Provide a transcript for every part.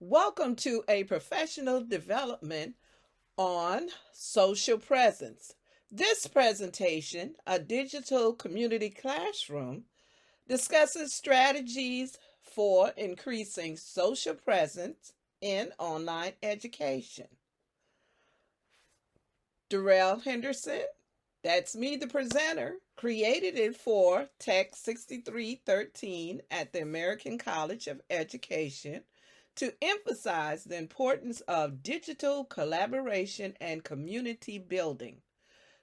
Welcome to a professional development on social presence. This presentation, a digital community classroom, discusses strategies for increasing social presence in online education. Darrell Henderson, that's me, the presenter, created it for Tech 6313 at the American College of Education to emphasize the importance of digital collaboration and community building.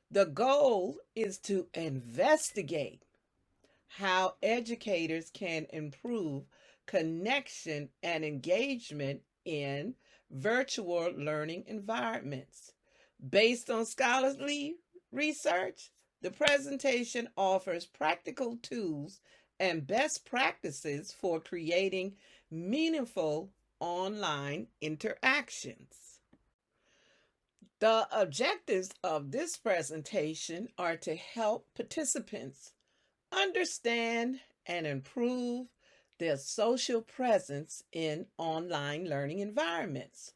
The goal is to investigate how educators can improve connection and engagement in virtual learning environments. Based on scholarly research, the presentation offers practical tools and best practices for creating meaningful online interactions. The objectives of this presentation are to help participants understand and improve their social presence in online learning environments.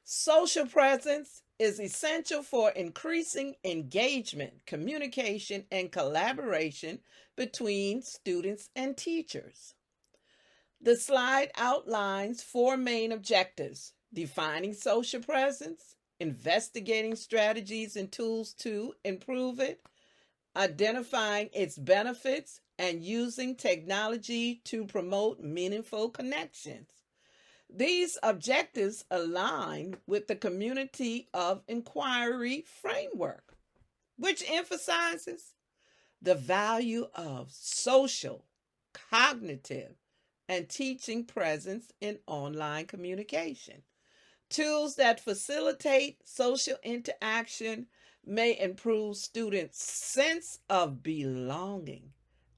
Social presence is essential for increasing engagement, communication, and collaboration between students and teachers. The slide outlines four main objectives: defining social presence, investigating strategies and tools to improve it, identifying its benefits, and using technology to promote meaningful connections. These objectives align with the Community of Inquiry framework, which emphasizes the value of social, cognitive, and teaching presence in online communication. Tools that facilitate social interaction may improve students' sense of belonging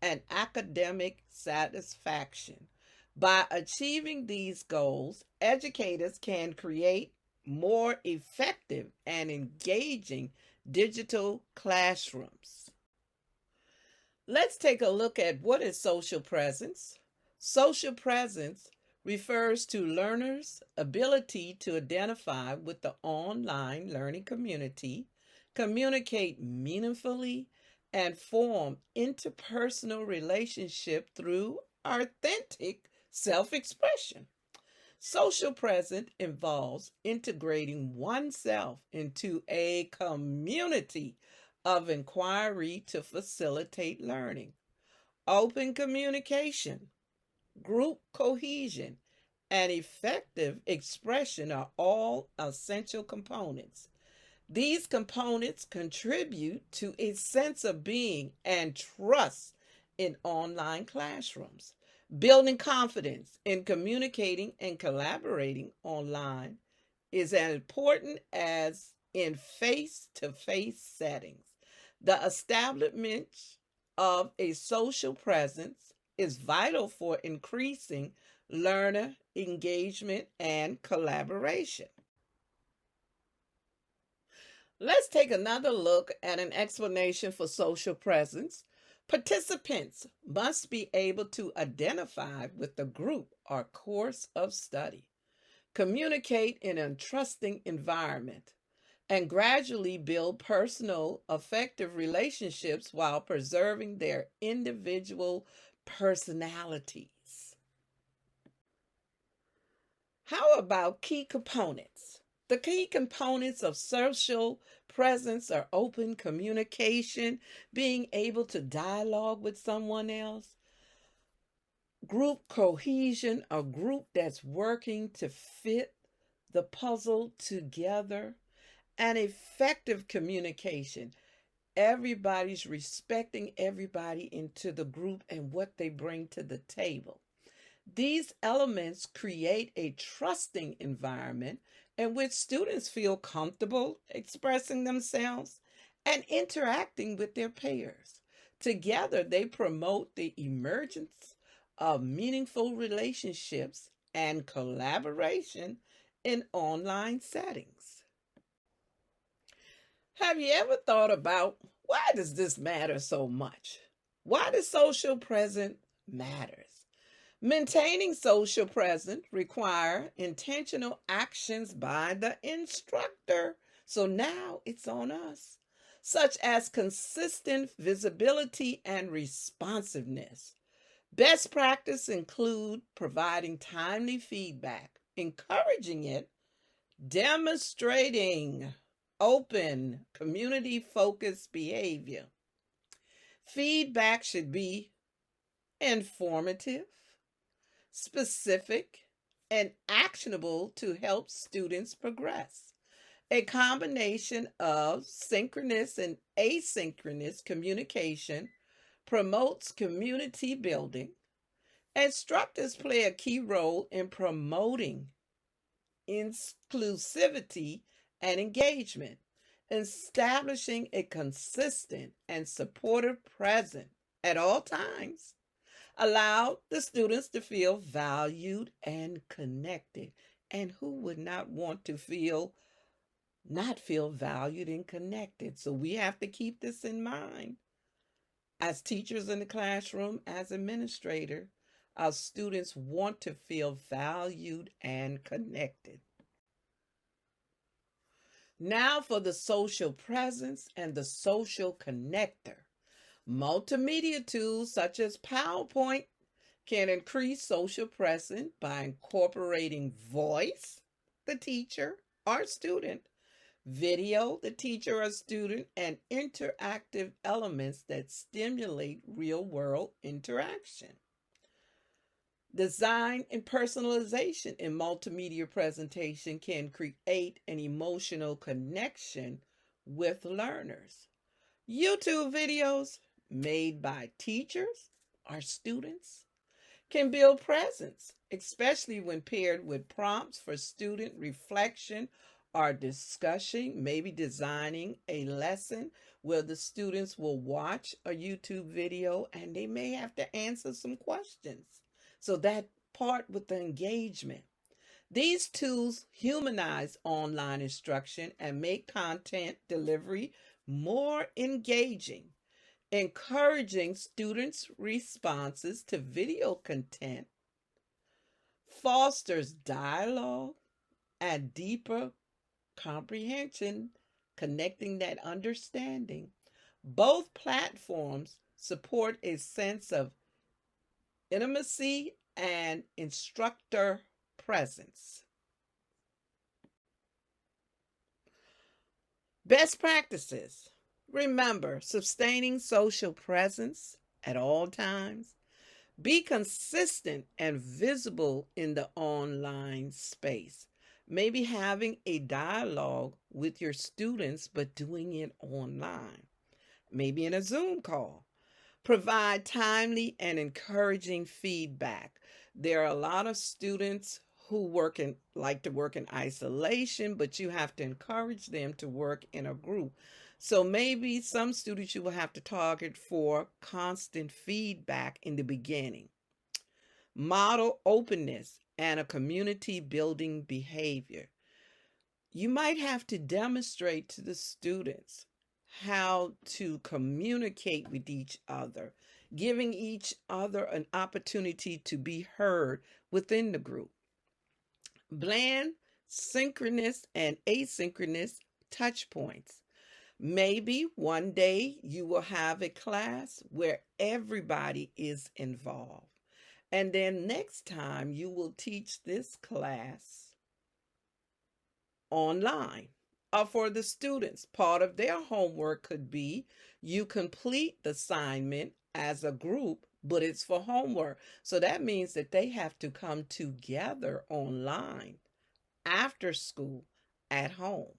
and academic satisfaction. By achieving these goals, educators can create more effective and engaging digital classrooms. Let's take a look at what is social presence. Social presence refers to learners' ability to identify with the online learning community, communicate meaningfully, and form interpersonal relationship through authentic self-expression. Social presence involves integrating oneself into a community of inquiry to facilitate learning. Open communication, group cohesion, and effective expression are all essential components. These components contribute to a sense of being and trust in online classrooms. Building confidence in communicating and collaborating online is as important as in face to face settings. The establishment of a social presence is vital for increasing learner engagement and collaboration. Let's take another look at an explanation for social presence. Participants must be able to identify with the group or course of study, communicate in a trusting environment, and gradually build personal, effective relationships while preserving their individual personalities. How about key components? The key components of social presence are open communication, being able to dialogue with someone else, group cohesion, a group that's working to fit the puzzle together, and effective communication. Everybody's respecting everybody into the group and what they bring to the table. These elements create a trusting environment in which students feel comfortable expressing themselves and interacting with their peers. Together, they promote the emergence of meaningful relationships and collaboration in online settings. Have you ever thought about why does this matter so much? Why does social presence matters? Maintaining social presence require intentional actions by the instructor. So now it's on us, such as consistent visibility and responsiveness. Best practice include providing timely feedback, encouraging it, demonstrating open, community-focused behavior. Feedback should be informative, specific, and actionable to help students progress. A combination of synchronous and asynchronous communication promotes community building. Instructors play a key role in promoting inclusivity and engagement, establishing a consistent and supportive presence at all times. Allow the students to feel valued and connected. And who would not want to not feel valued and connected? So we have to keep this in mind. As teachers in the classroom, as administrator, our students want to feel valued and connected. Now for the social presence and the social connector. Multimedia tools such as PowerPoint can increase social presence by incorporating voice, the teacher or student, video, the teacher or student, and interactive elements that stimulate real-world interaction. Design and personalization in multimedia presentation can create an emotional connection with learners. YouTube videos made by teachers or students can build presence, especially when paired with prompts for student reflection or discussion, maybe designing a lesson where the students will watch a YouTube video and they may have to answer some questions. So that part with the engagement. These tools humanize online instruction and make content delivery more engaging, encouraging students' responses to video content, fosters dialogue and deeper comprehension, connecting that understanding. Both platforms support a sense of intimacy and instructor presence. Best practices. Remember, sustaining social presence at all times. Be consistent and visible in the online space. Maybe having a dialogue with your students, but doing it online. Maybe in a Zoom call. Provide timely and encouraging feedback. There are a lot of students who like to work in isolation, but you have to encourage them to work in a group. So maybe some students you will have to target for constant feedback in the beginning. Model openness and a community building behavior. You might have to demonstrate to the students how to communicate with each other, giving each other an opportunity to be heard within the group. Blend synchronous and asynchronous touch points. Maybe one day you will have a class where everybody is involved. And then next time you will teach this class online. For the students, part of their homework could be you complete the assignment as a group, but it's for homework. So that means that they have to come together online after school at home.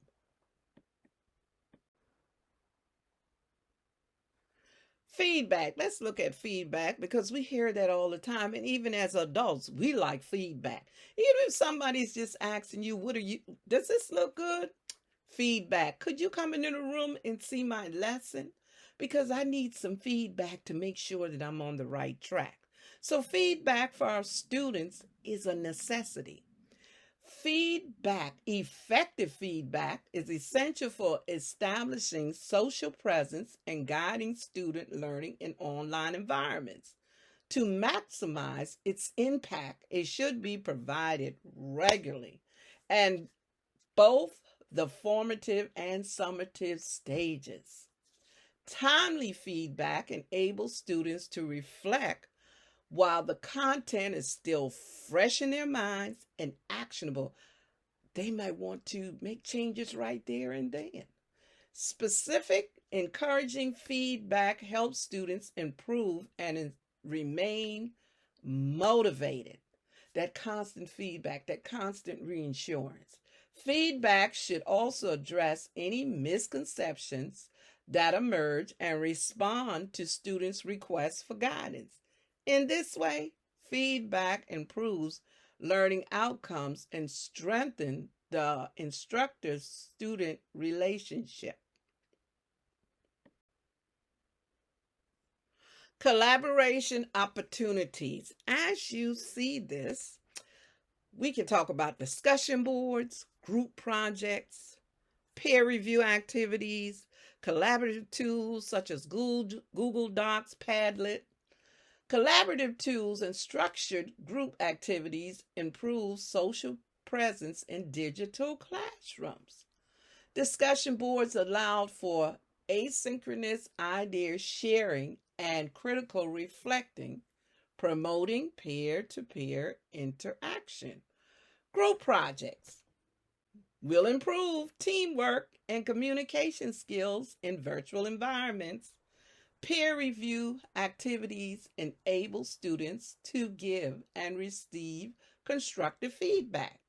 Feedback. Let's look at feedback because we hear that all the time. And even as adults, we like feedback. Even if somebody's just asking you, does this look good? Feedback. Could you come into the room and see my lesson? Because I need some feedback to make sure that I'm on the right track. So feedback for our students is a necessity. Feedback, effective feedback, is essential for establishing social presence and guiding student learning in online environments. To maximize its impact, it should be provided regularly and both the formative and summative stages. Timely feedback enables students to reflect while the content is still fresh in their minds and actionable. They might want to make changes right there and then. Specific, encouraging feedback helps students improve and remain motivated. That constant feedback, that constant reassurance. Feedback should also address any misconceptions that emerge and respond to students' requests for guidance. In this way, feedback improves learning outcomes and strengthens the instructor-student relationship. Collaboration opportunities. As you see this, we can talk about discussion boards, group projects, peer review activities, collaborative tools such as Google Docs, Padlet. Collaborative tools and structured group activities improve social presence in digital classrooms. Discussion boards allowed for asynchronous idea sharing and critical reflecting, promoting peer-to-peer interaction. Group projects will improve teamwork and communication skills in virtual environments. Peer review activities enable students to give and receive constructive feedback,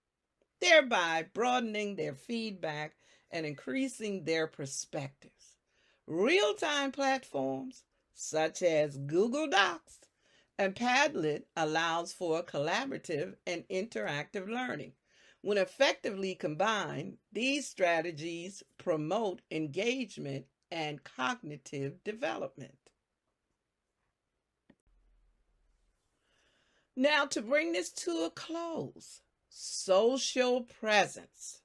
thereby broadening their feedback and increasing their perspectives. Real-time platforms such as Google Docs and Padlet allows for collaborative and interactive learning. When effectively combined, these strategies promote engagement and cognitive development. Now, to bring this to a close, social presence.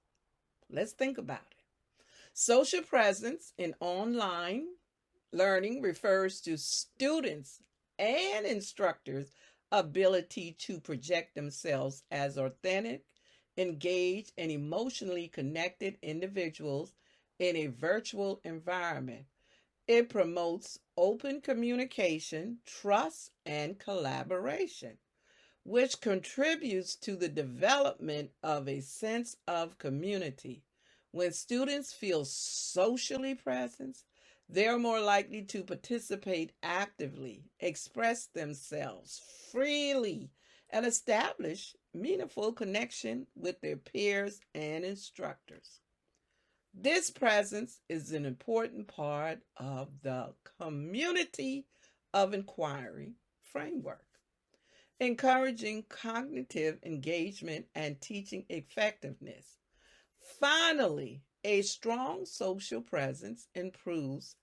Let's think about it. Social presence in online learning refers to students and instructors' ability to project themselves as authentic, engaged, and emotionally connected individuals in a virtual environment. It promotes open communication, trust, and collaboration, which contributes to the development of a sense of community. When students feel socially present, they're more likely to participate actively, express themselves freely, and establish meaningful connection with their peers and instructors. This presence is an important part of the community of inquiry framework, encouraging cognitive engagement and teaching effectiveness. Finally, a strong social presence improves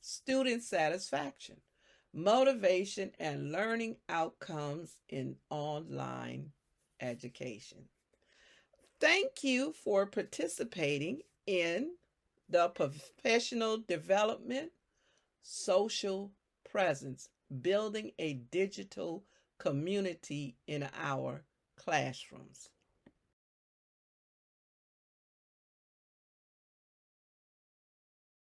student satisfaction, motivation, and learning outcomes in online education. Thank you for participating in the professional development, social presence, building a digital community in our classrooms.